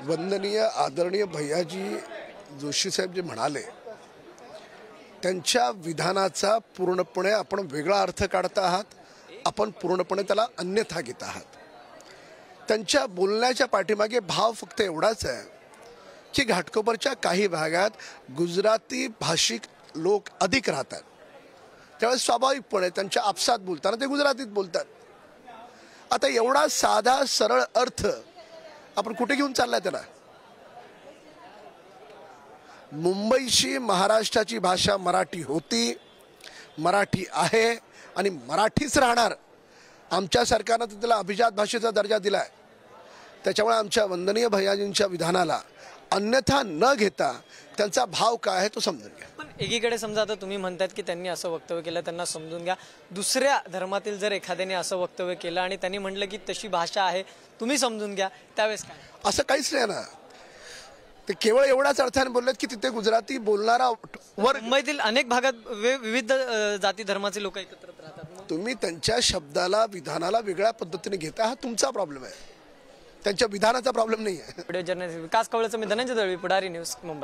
वंदनीय आदरणीय भैयाजी जोशी साहेब जे म्हणाले त्यांच्या विधानाचा पूर्णपणे आपण वेगळा अर्थ काढत आहात, आपण पूर्णपणे त्याला अन्यथा घेत आहात। त्यांच्या बोलण्याच्या पाठीमागे भाव फक्त एवढाच आहे की घाटकोपरच्या काही भागात गुजराती भाषिक लोक अधिक राहतात, त्यावेळेस स्वाभाविकपणे त्यांच्या आपसात बोलताना ते गुजरातीत बोलतात। आता एवढा साधा सरळ अर्थ आपण कुठे घेऊन चाललाय त्याला? मुंबईची महाराष्ट्राची भाषा मराठी होती, मराठी आहे आणि मराठीच राहणार। आमच्या सरकारने त्याला अभिजात भाषेचा दर्जा दिलाय। त्याच्यामुळे आमच्या वंदनीय भैयाजींच्या विधानाला अन्यथा न घेता त्यांचा भाव काय आहे तो समजून घ्या। पण एकीकडे समजा आता तुम्ही म्हणतात की त्यांनी असं वक्तव्य केलं, त्यांना समजून घ्या। दुसऱ्या धर्मातील जर एखाद्याने असं वक्तव्य केलं आणि त्यांनी म्हटलं की तशी भाषा आहे, तुम्ही समजून घ्या, त्यावेळेस काय? असं काहीच नाही ना। ते केवळ एवढाच अर्थाने बोललेत की तिथे गुजराती बोलणारा वर्ग, मुंबईतील अनेक भागात विविध जाती धर्माचे लोक एकत्र राहतात। तुम्ही त्यांच्या शब्दाला विधानाला वेगळ्या पद्धतीने घेता, हा तुमचा प्रॉब्लेम आहे, त्यांच्या विधानाचा प्रॉब्लेम नाही आहे। व्हिडिओ जर्नलिस्ट विकास कवळेचं मी धनंजय दळवी, पुढारी न्यूज, मुंबई।